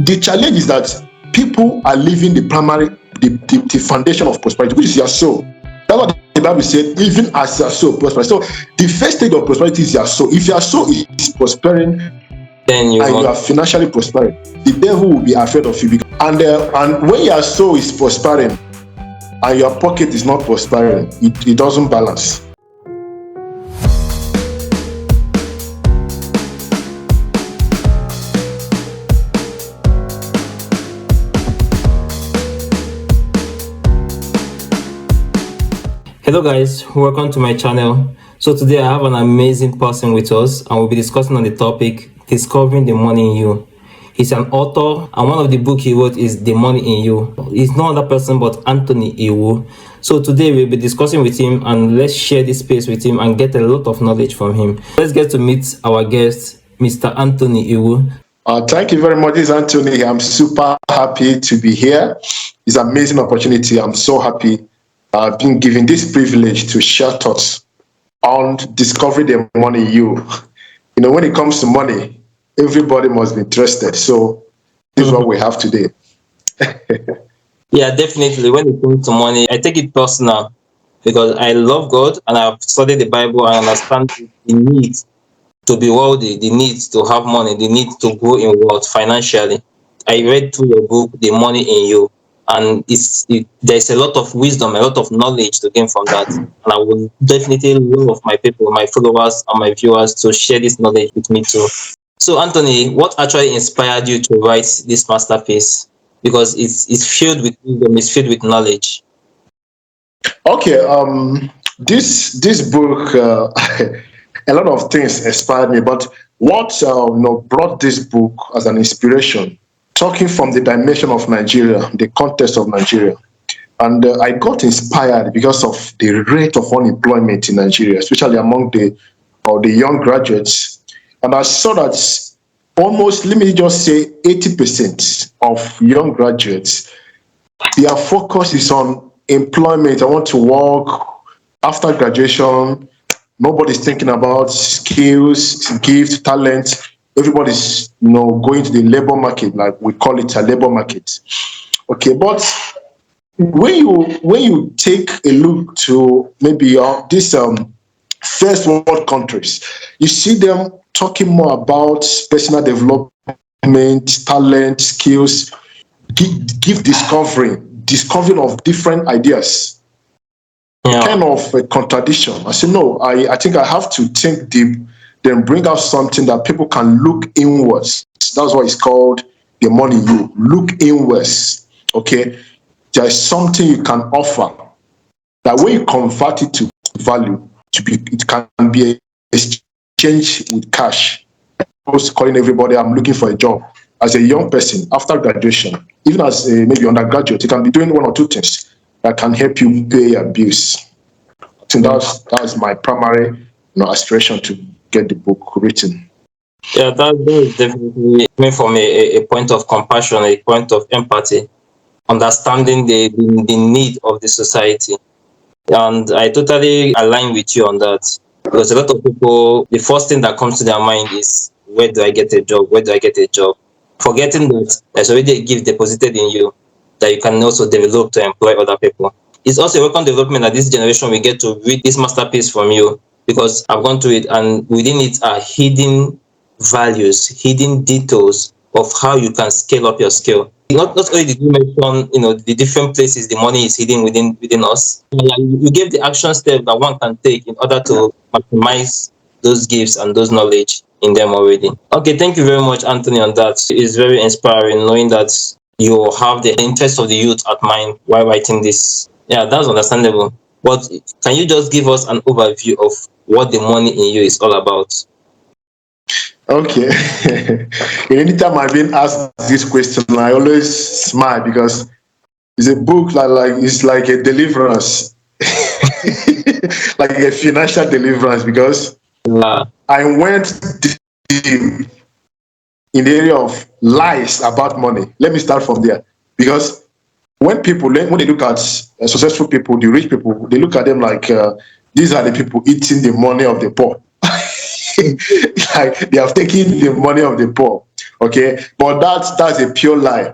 the challenge is that people are leaving the foundation of prosperity, which is your soul. That's what the Bible said, even as your soul prospers. So the first stage of prosperity is your soul. If your soul is prospering Then and you are financially prospering, the devil will be afraid of you. And when your soul is prospering and your pocket is not prospering, it doesn't balance. Hello guys, welcome to my channel. So today I have an amazing person with us and we'll be discussing on the topic Discovering the Money in You. He's an author and one of the books he wrote is The Money in You. He's no other person but Anthony Iwu. So today we'll be discussing with him and let's share this space with him and get a lot of knowledge from him. Let's get to meet our guest, Mr. Anthony Iwu. Thank you very much. This is Anthony. I'm super happy to be here. It's an amazing opportunity. I'm so happy I've been given this privilege to share thoughts on discovering the money in you. You know, when it comes to money, everybody must be interested. So this is what we have today. Yeah, definitely. When it comes to money, I take it personal because I love God and I've studied the Bible and understand the need to be wealthy, the need to have money, the need to grow in wealth financially. I read through your book, The Money in You. And there's a lot of wisdom, a lot of knowledge to gain from that. And I would definitely love my people, my followers, and my viewers to share this knowledge with me too. So, Anthony, what actually inspired you to write this masterpiece? Because it's filled with wisdom, it's filled with knowledge. Okay, this book, a lot of things inspired me, but what brought this book as an inspiration? Talking from the dimension of Nigeria, the context of Nigeria. And I got inspired because of the rate of unemployment in Nigeria, especially among the young graduates. And I saw that almost, let me just say, 80% of young graduates, their focus is on employment. I want to work after graduation. Nobody's thinking about skills, gift, talent. Everybody's going to the labor market, like we call it a labor market. Okay, but when you take a look to maybe these first world countries, you see them talking more about personal development, talent, skills, give discovering of different ideas. Yeah. Kind of a contradiction. I said, no, I think I have to think deep, then bring out something that people can look inwards. That's why it's called The Money in You. Look inwards. Okay, there is something you can offer that when you convert it to value, it can be exchanged with cash. I was calling everybody, I'm looking for a job. As a young person after graduation, even as maybe undergraduate, you can be doing one or two things that can help you pay your bills. I think that's my primary aspiration to get the book written. Yeah, that is definitely coming from a point of compassion, a point of empathy, understanding the need of the society. And I totally align with you on that. Because a lot of people, the first thing that comes to their mind is, where do I get a job? Where do I get a job? Forgetting that there's already a gift deposited in you that you can also develop to employ other people. It's also a welcome development that this generation will get to read this masterpiece from you, because I've gone through it and within it are hidden values, hidden details of how you can scale up your skill. Not only did you mention, the different places the money is hidden within us, you gave the action step that one can take in order to maximize those gifts and those knowledge in them already. Okay, thank you very much, Anthony, on that. It's very inspiring knowing that you have the interest of the youth at mind while writing this. Yeah, that's understandable. But can you just give us an overview of what The Money in You is all about? Okay. Anytime I've been asked this question, I always smile because it's a book it's like a deliverance, like a financial deliverance. Because I went deep in the area of lies about money. Let me start from there, because when they look at successful people, the rich people, they look at them like these are the people eating the money of the poor. Like they have taken the money of the poor. Okay, but that's a pure lie.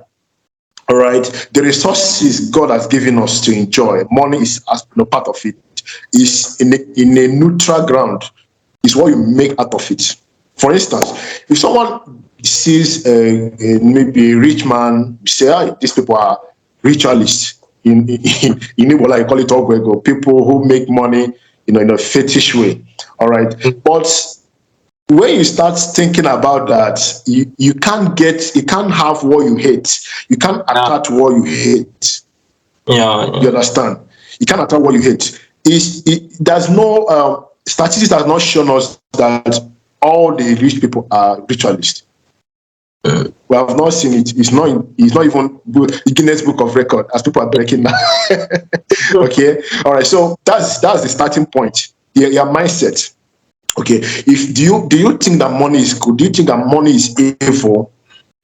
All right, the resources God has given us to enjoy, money is as no part of it. Is in a neutral ground. Is what you make out of it. For instance, if someone sees maybe a rich man, say, "Ah, these people are ritualists." In Ebola, you call it ogwego, people who make money, in a fetish way. All right, but when you start thinking about that, you can't have what you hate. You can't Yeah, attract what you hate. yeah, You yeah. understand? You can't attract what you hate. There's no statistics has not shown us that all the rich people are ritualists. We have not seen it. It's not even Guinness Book of Record as people are breaking now. Okay, all right. So that's the starting point. Your mindset. Okay, if do you think that money is good? Do you think that money is evil?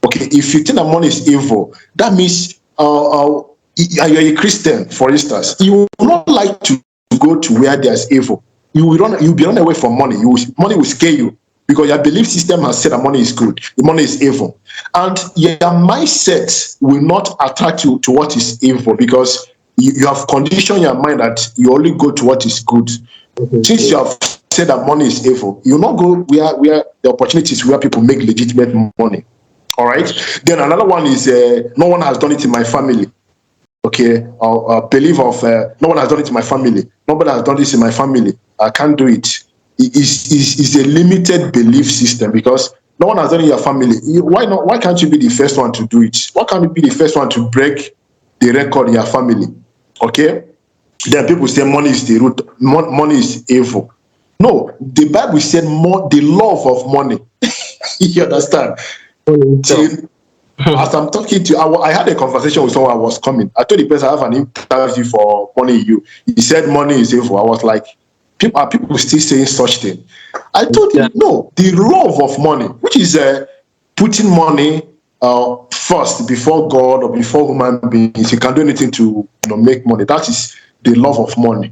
Okay, if you think that money is evil, that means you're a Christian, for instance. You will not like to go to where there's evil. You'll be run away from money. Money will scare you because your belief system has said that money is good, the money is evil, and your mindset will not attract you to what is evil because you have conditioned your mind that you only go to what is good. Since you have said that money is evil, you will not go where the opportunities where people make legitimate money. All right. Then another one is no one has done it in my family. Okay, or belief of no one has done it in my family. Nobody has done this in my family. I can't do it. Is a limited belief system because no one has done it in your family. Why not? Why can't you be the first one to do it? Why can't you be the first one to break the record in your family? Okay. Then people say money is the root. Money is evil. No, the Bible said more the love of money. You understand? So, Till as I'm talking to you, I had a conversation with someone. I was coming. I told the person I have an interview for Money You. He said money is evil. I was like, people still saying such thing? I told yeah, him no. The love of money, which is putting money first before God or before human beings. You can do anything to make money. That is the love of money.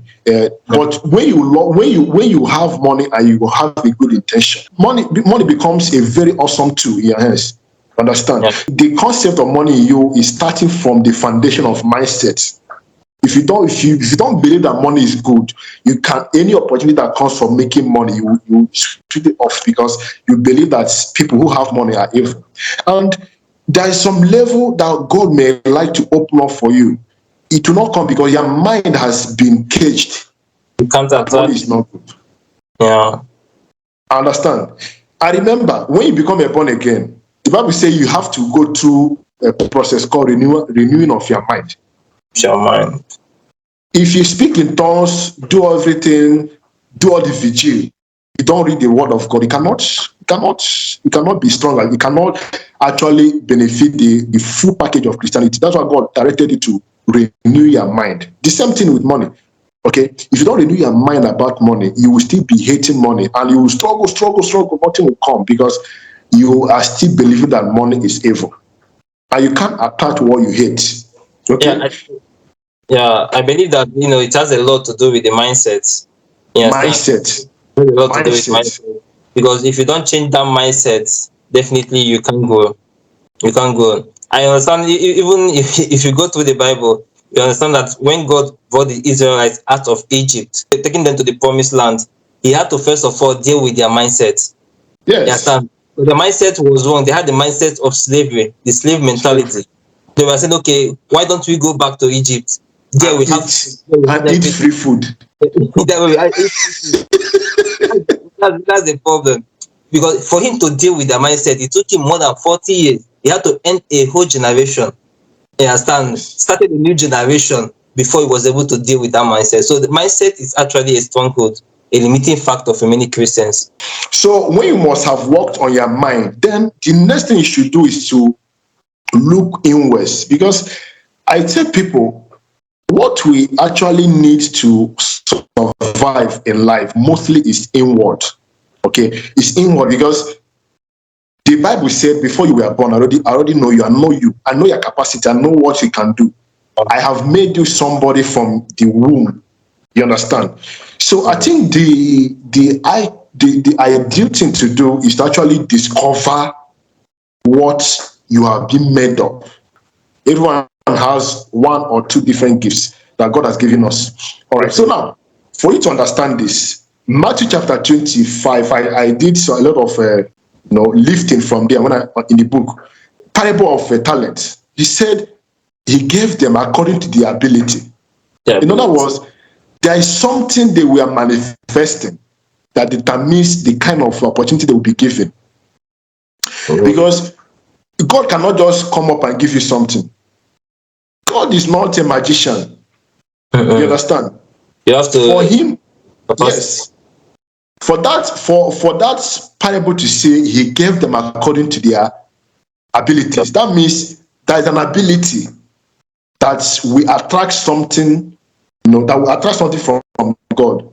But when you have money and you have a good intention, money becomes a very awesome tool in your hands. Understand? yeah, The concept of money in you is starting from the foundation of mindset. If you don't believe that money is good, you can any opportunity that comes from making money, you treat it off because you believe that people who have money are evil. And there is some level that God may like to open up for you. It will not come because your mind has been caged you can't that money attack. is not good. Yeah, I understand. I remember when you become a born again, the Bible says you have to go through a process called renewing of your mind. your mind. If you speak in tongues, do everything, do all the vigil, you don't read the word of God, you cannot be stronger. You cannot actually benefit the full package of Christianity. That's why God directed you to renew your mind. The same thing with money. Okay, if you don't renew your mind about money, you will still be hating money and you will struggle, nothing will come because you are still believing that money is evil. And you can't attack what you hate. Yeah, Okay? I believe that it has a lot to do with the mindset. You understand? Mindset. It has a lot to do with Mindset. mindset because if you don't change that mindset, definitely you can't go. You can't go. I understand. Even if you go through the Bible, you understand that when God brought the Israelites out of Egypt, taking them to the promised land, He had to first of all deal with their mindset. You Yes. understand? So the mindset was wrong. They had the mindset of slavery, the slave Slavery. mentality. They were saying, okay, why don't we go back to Egypt? There we And have eat food, there we have and eat everything. free food. There we have everything. That's the problem. Because for him to deal with their mindset, it took him more than 40 years. He had to end a whole generation. You understand? Yes. Started a new generation before he was able to deal with that mindset. So the mindset is actually a stronghold, a limiting factor for many Christians. So when you must have worked on your mind, then the next thing you should do is to look inwards. Because I tell people what we actually need to survive in life mostly is inward. Okay, it's inward because the Bible said before you were born, I already know you. I know you. I know your capacity. I know what you can do. I have made you somebody from the womb. You understand? So I think the ideal thing to do is to actually discover what you have been made of. Everyone has one or two different gifts that God has given us. All right. So now, for you to understand this, Matthew chapter 25, I did a lot of lifting from there when I in the book, parable of talent. He said he gave them according to their ability. In other words, there is something they were manifesting that determines the kind of opportunity they will be given. Because God cannot just come up and give you something. God is not a magician. You understand? You have to. For him, yes. For that parable to say he gave them according to their abilities, that means there is an ability that we attract something, that will attract something from God.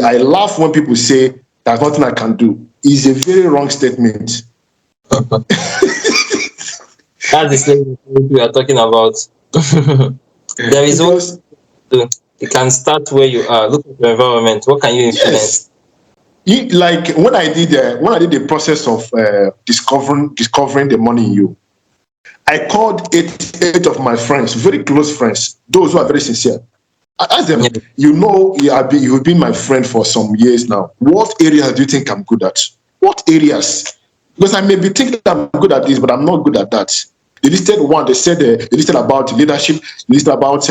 I laugh when people say there's nothing I can do. It's a very wrong statement. That's the same thing we are talking about. There is always you can start where you are. Look at your environment. What can you influence? Yes. Like when I did the process of discovering the money in you, I called eight of my friends, very close friends, those who are very sincere. I asked them, you've been my friend for some years now. What areas do you think I'm good at? What areas? Because I may be thinking I'm good at this, but I'm not good at that. They listed one. They listed about leadership. They listed about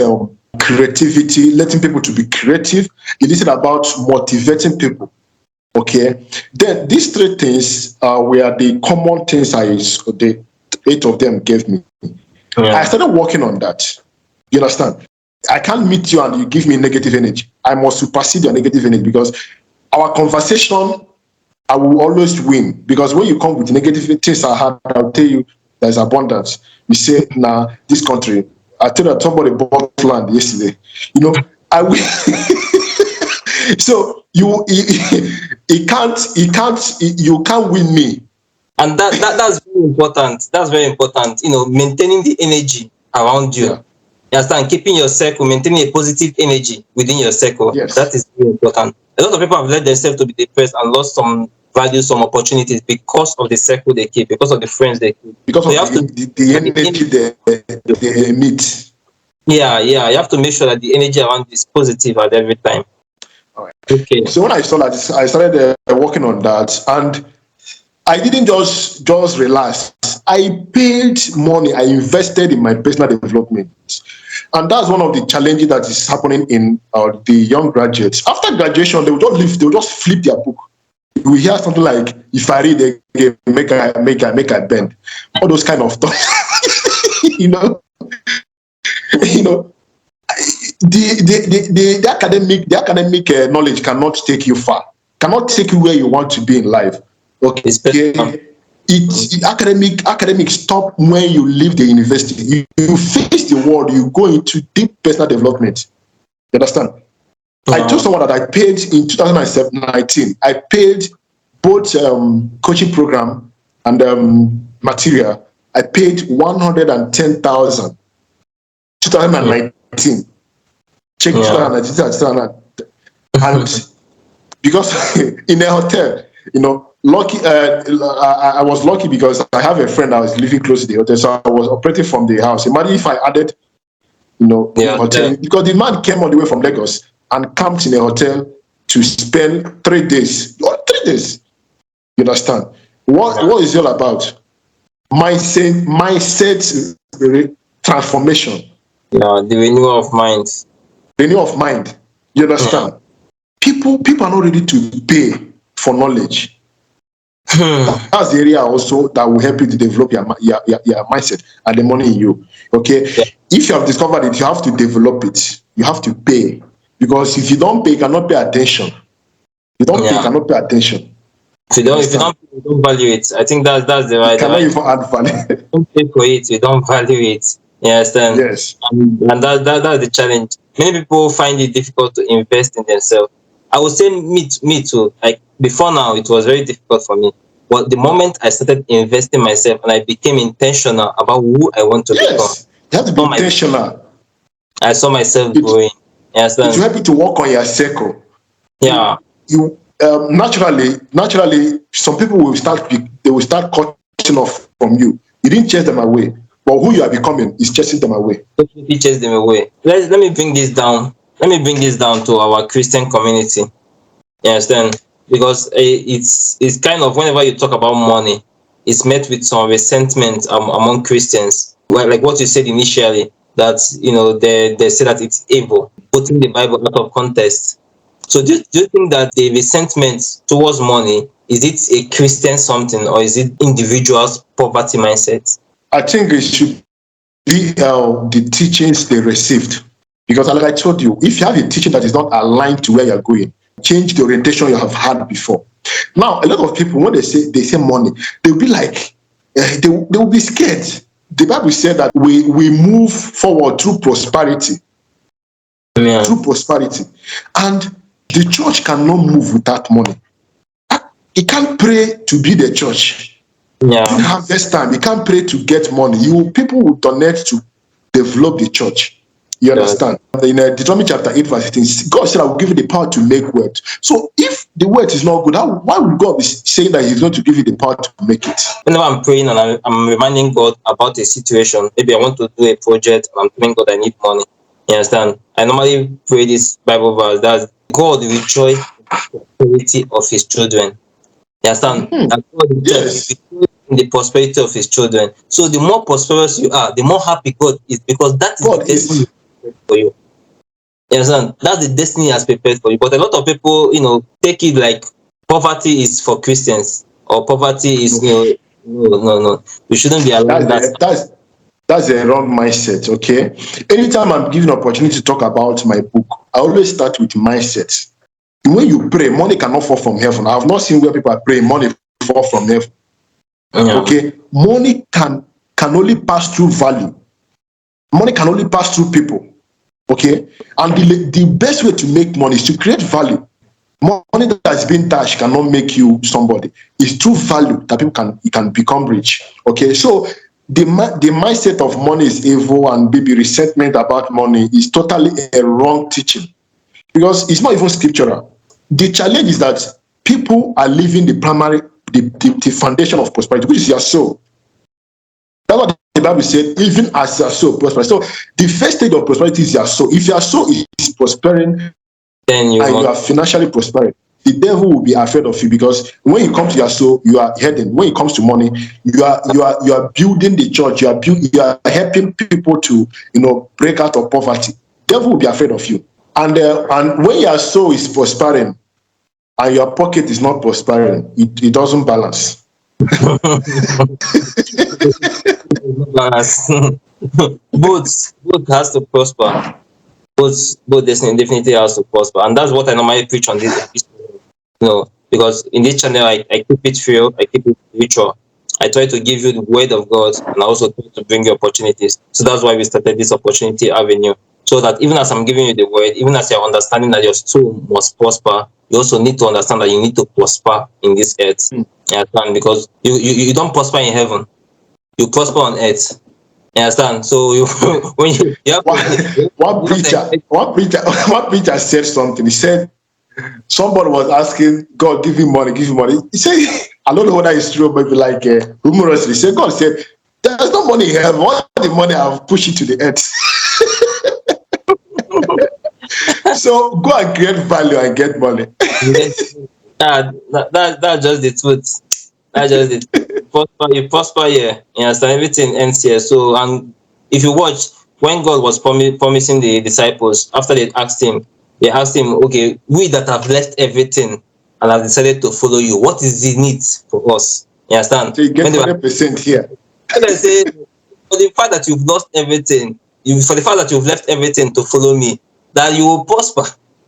creativity, letting people to be creative. They listed about motivating people. Okay. Then these three things were the common things the 8 of them gave me. I started working on that. You understand? I can't meet you and you give me negative energy. I must supersede your negative energy because our conversation, I will always win. Because when you come with negative things I'll tell you there's abundance. You say, this country, I tell that somebody bought land yesterday. I will. So you can't win me. And that's very important. That's very important. Maintaining the energy around you. Yeah. You understand? Keeping your circle, maintaining a positive energy within your circle. Yes. That is very important. A lot of people have let themselves to be depressed and lost some values, some opportunities because of the circle they keep, because of the friends they keep. Because so of the energy they emit. Yeah. You have to make sure that the energy around is positive at every time. All right. Okay. So when I saw that, I started working on that, and I didn't just relax. I paid money. I invested in my personal development, and that's one of the challenges that is happening in the young graduates. After graduation, they will just leave. They will just flip their book. We hear something like, "If I read again, make I bend." All those kind of stuff. The academic knowledge cannot take you far, cannot take you where you want to be in life. Okay, academic stop when you leave the university. You face the world. You go into deep personal development. You understand? I told someone that I paid in 2019. I paid both coaching program and material. I paid 110,000. 2019. Check 2019. And because in a hotel, lucky. I was lucky because I have a friend that was living close to the hotel, so I was operating from the house. Imagine if I added, hotel, because the man came all the way from Lagos and camped in a hotel to spend 3 days. 3 days. You understand? What is it all about? Mindset transformation. Yeah, the renewal of mind. Renewal of mind. You understand? People are not ready to pay for knowledge. That's the area also that will help you to develop your mindset and the money in you. Okay. Yeah. If you have discovered it, you have to develop it. You have to pay. Because if you don't pay, you cannot pay attention. You don't pay, you cannot pay attention. If you don't value it, I think that's the right. You cannot even add value. Don't pay for it, you don't value it. You understand? Yes. And that's the challenge. Many people find it difficult to invest in themselves. I would say me too. Like before now, it was very difficult for me. But the moment I started investing myself and I became intentional about who I want to become. You have to be intentional. I saw myself growing. You understand? It will help you to work on your circle. Yeah. You naturally, some people will start cutting off from you You didn't chase them away, but who you are becoming is chasing them away. Definitely chase them away. Let me bring this down. Let me bring this down to our Christian community. You understand? Because it's kind of, whenever you talk about money, it's met with some resentment among Christians. Well, like what you said initially, that they say that it's evil, putting the Bible out of context. So do you think that the resentment towards money, is it a Christian something, or is it individuals' poverty mindset? I think it should be the teachings they received. Because like I told you, if you have a teaching that is not aligned to where you're going, change the orientation you have had before. Now, a lot of people, when they say money, they'll be like, they will be scared. The Bible said that we move forward through prosperity. Yeah. Through prosperity. And the church cannot move without money. You can't pray to be the church. Yeah. You have this time. You can't pray to get money. People will donate to develop the church. You understand? In Deuteronomy chapter 8, verse 18, God said, I will give you the power to make wealth. So if the wealth is not good, why would God be saying that He's going to give you the power to make it? Whenever I'm praying and I'm reminding God about a situation, maybe I want to do a project and I'm telling God I need money. You understand? I normally pray this Bible verse that God will rejoice in the prosperity of His children. You understand? That God will Yes. rejoice in the prosperity of His children. So the more prosperous you are, the more happy God is, because that is God the destiny for you. You understand? That's the destiny He has prepared for you. But a lot of people, take it like poverty is for Christians, or poverty is, no. We shouldn't be allowing that. That's a wrong mindset, okay? Anytime I'm given opportunity to talk about my book, I always start with mindset. When you pray, money cannot fall from heaven. I have not seen where people are praying, money fall from heaven. Yeah. Okay? Money can only pass through value. Money can only pass through people. Okay? And the best way to make money is to create value. Money that has been touched cannot make you somebody. It's through value that people can become rich. Okay? So the mindset of money is evil and maybe resentment about money is totally a wrong teaching, because it's not even scriptural. The challenge is that people are leaving the foundation of prosperity, which is your soul. That's what the Bible said, even as your soul prospers. So the first stage of prosperity is your soul. If your soul is prospering, Then you are financially prospering, the devil will be afraid of you, because when you come to your soul, you are heading. When it comes to money, you are building the church. You are helping people to break out of poverty. The devil will be afraid of you. And when your soul is prospering and your pocket is not prospering, it doesn't balance. both has to prosper. Both destiny definitely has to prosper, and that's what I normally preach on this episode. Because in this channel I keep it real, I keep it spiritual. I try to give you the word of God, and I also try to bring you opportunities. So that's why we started this opportunity avenue. So that even as I'm giving you the word, even as you're understanding that your soul must prosper, you also need to understand that you need to prosper in this earth. Because you don't prosper in heaven, you prosper on earth. You understand? So when you have one preacher said something. He said somebody was asking God, give him money, give him money. He said, I don't know whether it's true, but like humorously, he said, God said, there's no money in heaven. All the money I've pushed it to the earth. So go and create value and get money. That's just the truth. That's just it. You prosper here. You understand? Everything ends here. So, and if you watch, when God was promising the disciples, after they asked him, okay, we that have left everything and have decided to follow you, what is the need for us? You understand? So you get 100% here. And I say, for the fact that you've lost everything, for the fact that you've left everything to follow me, that you will prosper.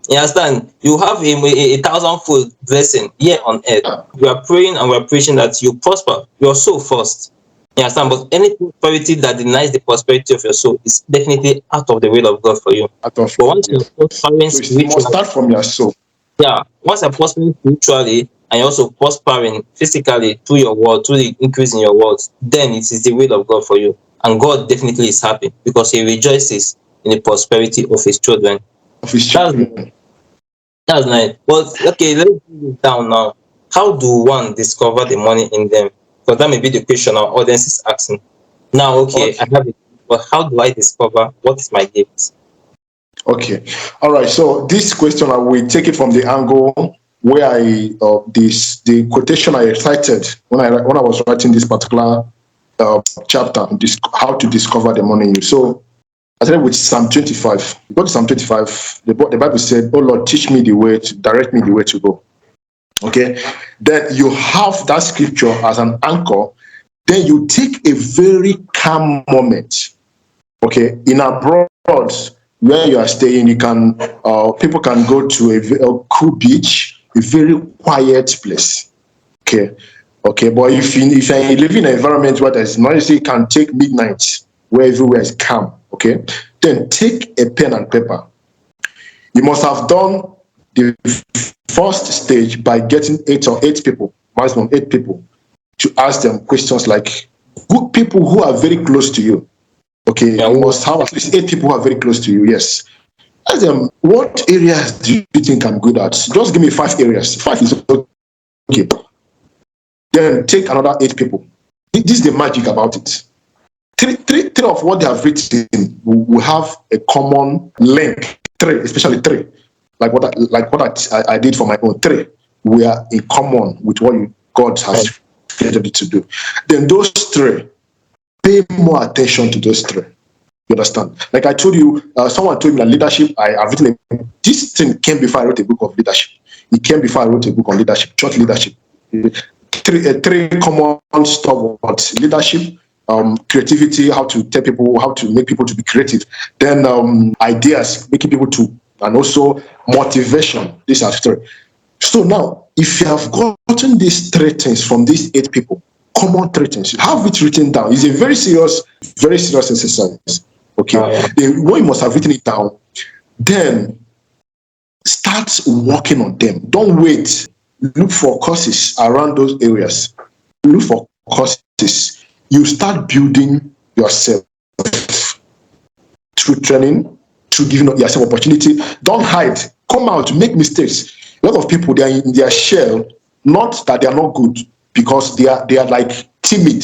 You understand? You have a thousandfold blessing here on earth. We are praying and we are preaching that you prosper your soul first. You understand? But any prosperity that denies the prosperity of your soul is definitely out of the will of God for you. But once you're prospering spiritually, you must start from your soul. Yeah, once you're prospering spiritually and you're also prospering physically through your word, through the increase in your words, then it is the will of God for you. And God definitely is happy because He rejoices in the prosperity of His children. That's nice. But okay, let's bring it down now. How do one discover the money in them? Because that may be the question our audience is asking. Now, okay, I Okay. have it. But how do I discover what is my gift? Okay. All right. So this question, I will take it from the angle where I this the quotation I cited when I was writing this particular chapter, this how to discover the money in you. So I started with Psalm 25. You go to Psalm 25. The Bible said, "Oh Lord, teach me the way, to direct me the way to go." Okay. Then you have that scripture as an anchor. Then you take a very calm moment. Okay, in abroad where you are staying, you can people can go to a cool beach, a very quiet place. Okay, okay, but if you're living in an environment where there's noise, you can take midnight where everywhere is calm. Okay, then take a pen and paper. You must have done the first stage by getting eight people, maximum 8 people, to ask them questions like good people who are very close to you. Okay, Yeah, you must have at least 8 people who are very close to you. Yes. Ask them, what areas do you think I'm good at? Just give me 5 areas. Five is okay. Then take another 8 people. This is the magic about it. Three of what they have written will have a common link. Three, especially three, like what I did for my own. Three, we are in common with what God right. has created it to do. Then those three, pay more attention to those three. You understand? Like I told you, someone told me that leadership, I've written this thing came before I wrote a book of leadership. It came before I wrote a book on leadership, church leadership. Three common stuff about leadership, creativity, how to tell people, how to make people to be creative. Then ideas, making people to, and also motivation. These are three. So now, if you have gotten these 3 things from these 8 people, common 3 things, you have it written down. It's a very serious exercise. Okay. Oh, yeah. When you must have written it down, then start working on them. Don't wait. Look for courses around those areas. Look for courses. You start building yourself through training, through giving yourself opportunity. Don't hide. Come out, make mistakes. A lot of people, they are in their shell, not that they are not good, because they are like timid.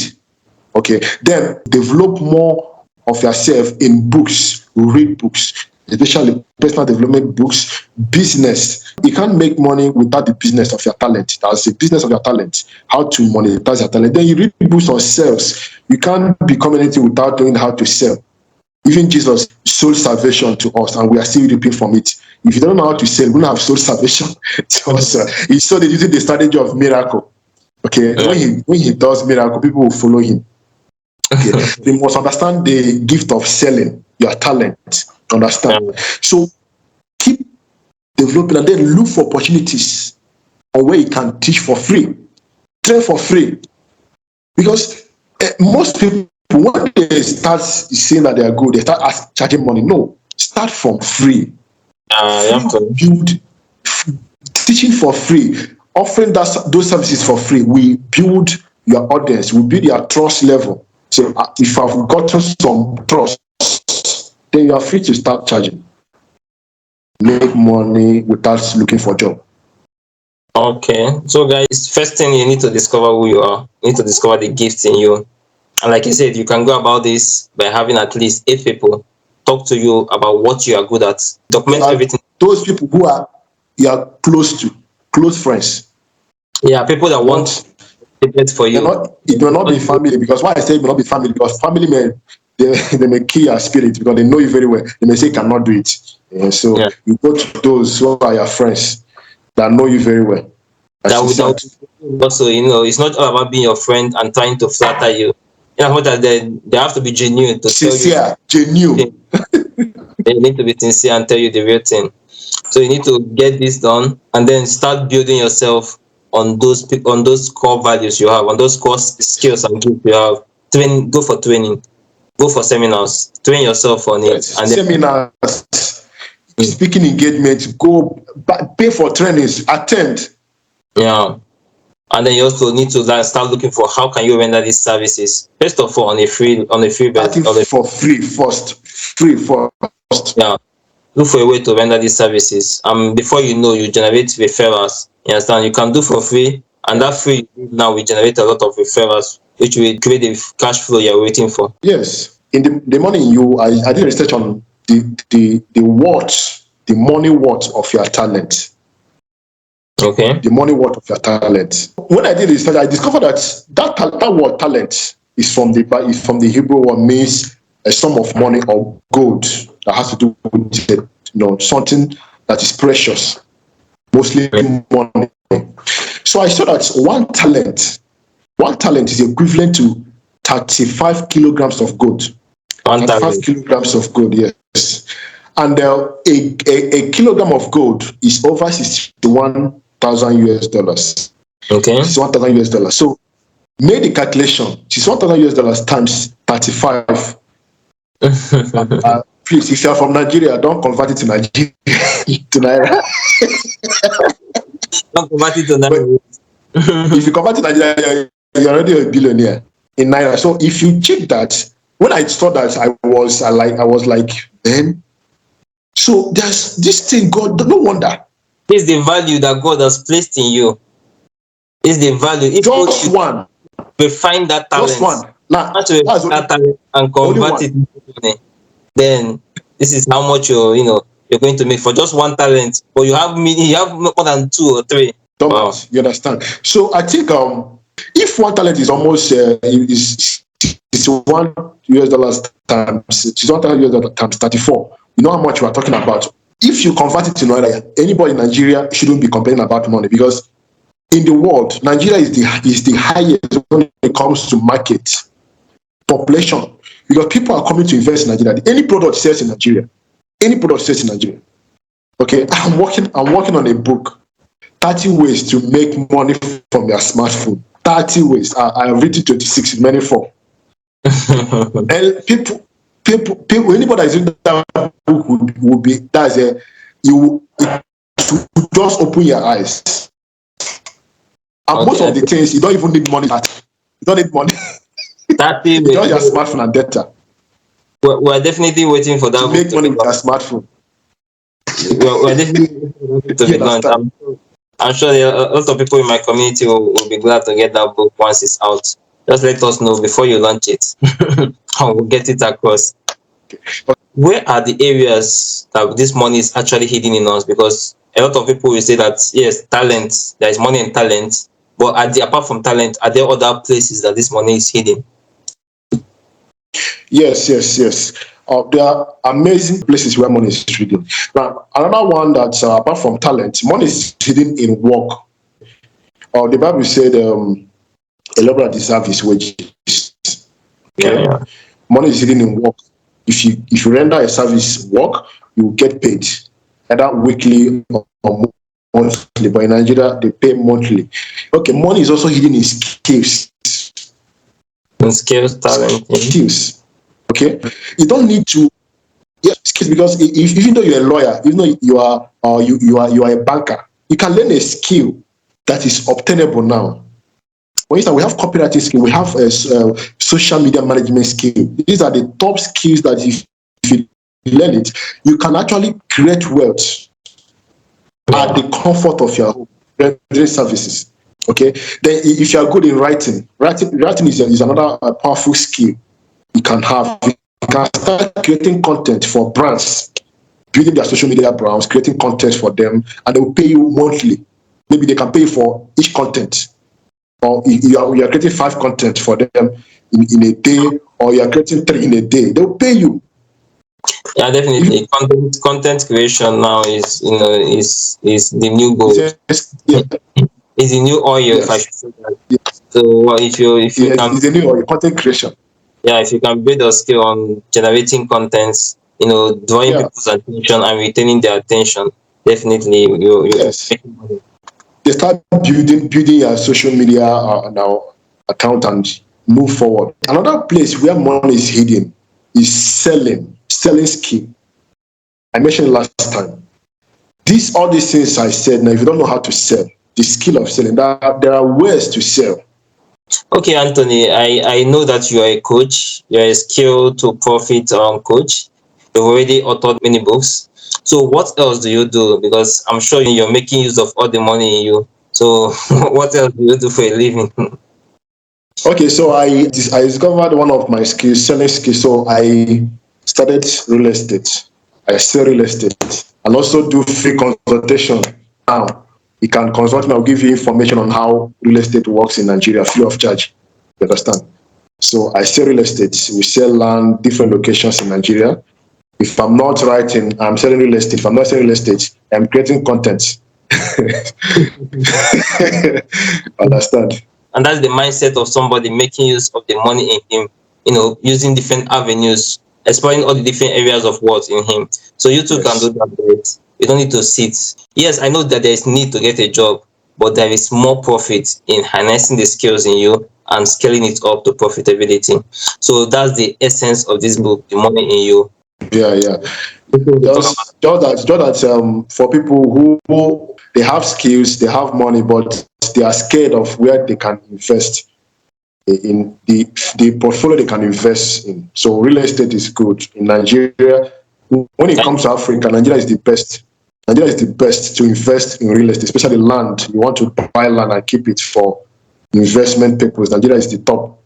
Okay, then develop more of yourself in books. Read books, especially personal development books. Business, you can't make money without the business of your talent. That's the business of your talent, how to monetize your talent. Then you read books on sales. You can't become anything without knowing how to sell. Even Jesus sold salvation to us, and we are still reaping from it. If you don't know how to sell, we don't have sold salvation to us. He sold it using the strategy of miracle. Okay, Yeah. when he does miracle, people will follow him. Okay, they must understand the gift of selling your talent. Yeah. Understand? So keep developing, and then look for opportunities on where you can teach for free, train for free. Because most people, when they start saying that they are good, they start charging money. No, start from free. You Free have to. build, teaching for free, offering those services for free. We build your audience, we build your trust level. So if I've gotten some trust, then you are free to start charging. Make money without looking for a job. Okay. So, guys, first thing you need to discover who you are. You need to discover the gifts in you. And like you said, you can go about this by having at least 8 people talk to you about what you are good at. Document everything. Those people who are you are close to, close friends. Yeah, people that want Not it for they're you. not it will not be family, because why I say it will not be family, because family may they may kill your spirit because they know you very well. They may say cannot do it. So Yeah. you go to those who are your friends that know you very well. That As you would said. also, it's not all about being your friend and trying to flatter you. You know, as much as they have to be genuine to tell you Sincere, genuine. they need to be sincere and tell you the real thing. So you need to get this done and then start building yourself on those core values you have, on those core skills and gifts you have. Go for training, go for seminars, train yourself on it, and then Seminars, speaking engagements, go pay for trainings, attend. yeah. And then you also need to start looking for how can you render these services. First of all, on a free base, Starting for free first. Free first. yeah. Look for a way to render these services. Before you know, you generate referrals. You understand? You can do for free, and that free now will generate a lot of referrals. which will create the cash flow you're waiting for. Yes. In the money I did research on the worth, the money worth of your talent. Okay. The money worth of your talent. When I did research, I discovered that word talent is from the Hebrew word, means a sum of money or gold that has to do with something that is precious, mostly money. So I saw that one talent is equivalent to 35 kilograms of gold. 35 kilograms of gold, yes. And a kilogram of gold is over 61,000 US dollars. Okay. 61,000 US dollars. So make the calculation. 61,000 US dollars times 35. Please, if you're from Nigeria, don't convert it to Nigeria to Naira. Don't convert it to Naira. If you convert it to Nigeria, you're already a billionaire in Naira. So if you check that, when I saw that, I was like, then. So there's this thing, God, no wonder. It's the value that God has placed in you. It's the value. If just one. Refine that talent. Just one. Now, that's that talent and convert it into money. Then this is how much you're going to make for just one talent. But you have more than 2 or 3. Wow. You understand? So I think if one talent is almost is $1 US times, it's $1,000 US times 34. You know how much we are talking about. If you convert it to Naira, anybody in Nigeria shouldn't be complaining about money, because in the world, Nigeria is the highest when it comes to market population, because people are coming to invest in Nigeria. Any product sells in Nigeria. Okay, I'm working on a book, 30 ways to make money from your smartphone. 30 ways. I have written 26 in many forms. And people, anybody that is in that book will be, you just open your eyes. And most of the things, you don't even need money. You don't need money. You don't your smartphone and data. We're definitely waiting for that to make money with your smartphone. We're definitely waiting to be launched. I'm sure there are a lot of people in my community will be glad to get that book once it's out. Just let us know before you launch it. And we'll get it across. Where are the areas that this money is actually hidden in us? Because a lot of people will say that, yes, talent, there is money in talent, but apart from talent, are there other places that this money is hidden? Yes. There are amazing places where money is hidden. Now, another one that, apart from talent, money is hidden in work. The Bible said, a laborer deserves his wages. Okay? Yeah. Money is hidden in work. If you render a service work, you will get paid, either weekly or monthly. But in Nigeria, they pay monthly. Okay, money is also hidden in skills. Skills, talent. Skills. Okay, you don't need to. Yeah, skills, because even though you're a lawyer, even though you are a banker, you can learn a skill that is obtainable now. For instance, we have copywriting skill, we have social media management skill. These are the top skills that if you learn it, you can actually create wealth at the comfort of your home, rendering services. Okay. Then, if you are good in writing is another powerful skill you can have. You can start creating content for brands, building their social media brands, creating content for them, and they will pay you monthly. Maybe they can pay for each content. Or you are creating 5 content for them in a day, or you are creating 3 in a day, they'll pay you. Yeah, definitely. Content creation now is the new gold. It's the new oil, yes. If I should say that. Yes. So if you can, it's the new oil, content creation. Yeah, if you can build a skill on generating contents, drawing people's attention and retaining their attention, definitely you yes. They start building your social media now account and move forward. Another place where money is hidden is selling skill. I mentioned last time. All these things I said, now if you don't know how to sell, the skill of selling, there are ways to sell. Okay, Anthony, I know that you are a coach. You're a skill to profit coach. You've already authored many books. So what else do you do? Because I'm sure you're making use of all the money in you. So what else do you do for a living? Okay, so I discovered one of my skills, selling skills. So I started real estate. I sell real estate and also do free consultation. Now you can consult me. I'll give you information on how real estate works in Nigeria, free of charge. You understand? So I sell real estate. We sell land, different locations in Nigeria. If I'm not writing, I'm selling real estate. If I'm not selling real estate, I'm creating content. Understand? And that's the mindset of somebody making use of the money in him, using different avenues, exploring all the different areas of work in him. So you too can do Yes. that, right? You don't need to sit. Yes, I know that there is need to get a job, but there is more profit in harnessing the skills in you and scaling it up to profitability. So that's the essence of this book, The Money in You. Yeah, yeah. Just that for people who they have skills, they have money, but they are scared of where they can invest in the portfolio they can invest in. So real estate is good in Nigeria. When it comes to Africa, Nigeria is the best. Nigeria is the best to invest in real estate, especially land. You want to buy land and keep it for investment purposes. Nigeria is the top.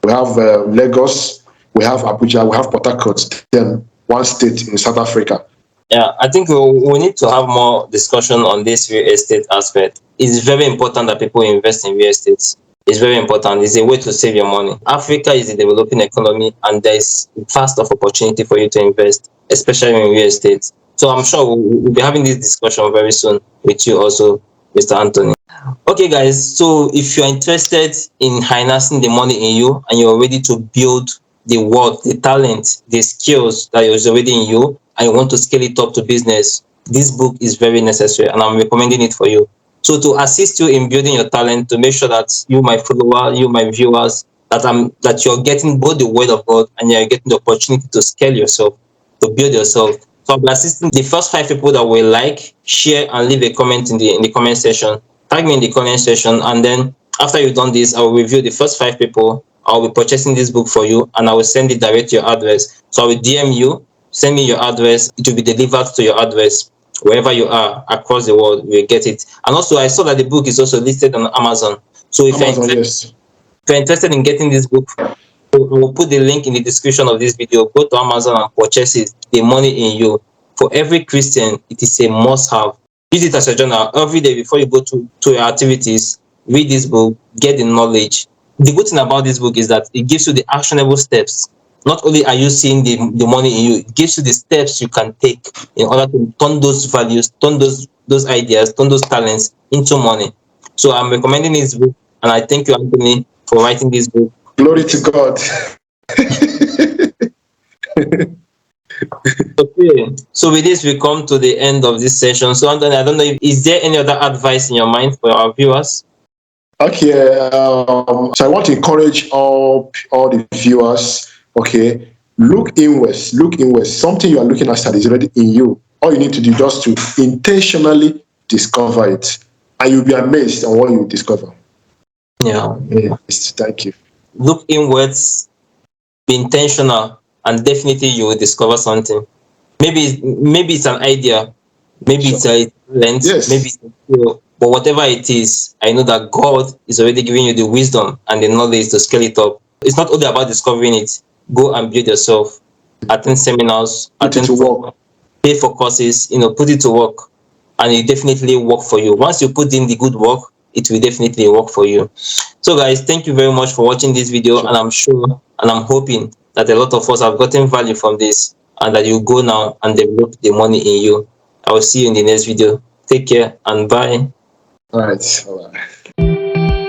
We have Lagos, we have Abuja, we have Port Harcourt, then one state in South Africa. Yeah, I think we need to have more discussion on this real estate aspect. It's very important that people invest in real estate. It's very important. It's a way to save your money. Africa is a developing economy, and there is vast of opportunity for you to invest, especially in real estate. So I'm sure we'll be having this discussion very soon with you also, Mr. Anthony. Okay, guys. So if you're interested in harnessing the money in you and you're ready to build the work, the talent, the skills that is already in you, and you want to scale it up to business, this book is very necessary, and I'm recommending it for you. So to assist you in building your talent, to make sure that you, my follower, you, my viewers, that you're getting both the word of God and you're getting the opportunity to scale yourself, to build yourself. So I'll be assisting the first 5 people that will like, share, and leave a comment in the comment section. Tag me in the comment section, and then after you've done this, I will review the first 5 people. I'll be purchasing this book for you, and I will send it direct to your address. So I will DM you, send me your address. It will be delivered to your address wherever you are across the world. We'll get it. And also, I saw that the book is also listed on Amazon. So if Amazon, yes. you're interested in getting this book, we'll put the link in the description of this video. Go to Amazon and purchase it. The Money in You. For every Christian, it is a must-have. Use it as a journal every day before you go to your activities. Read this book, get the knowledge. The good thing about this book is that it gives you the actionable steps. Not only are you seeing the money in you, it gives you the steps you can take in order to turn those values, turn those ideas, turn those talents into money. So I'm recommending this book, and I thank you, Anthony, for writing this book. Glory to God. Okay, so with this, we come to the end of this session. So, Anthony, I don't know if is there any other advice in your mind for our viewers? Okay, so I want to encourage all the viewers. Okay, look inwards. Look inwards. Something you are looking at is already in you. All you need to do is just to intentionally discover it, and you'll be amazed on what you discover. Yeah. Yes, thank you. Look inwards, be intentional, and definitely you will discover something. Maybe it's an idea, maybe it's a talent, Yes. maybe it's a skill, but whatever it is, I know that God is already giving you the wisdom and the knowledge to scale it up. It's not only about discovering it. Go and build yourself. Attend seminars, Put it to work. pay for courses, put it to work, and it definitely work for you. Once you put in the good work, it will definitely work for you. So guys, thank you very much for watching this video, and I'm sure and I'm hoping that a lot of us have gotten value from this, and that you go now and develop the money in you. I will see you in the next video. Take care and bye. All right.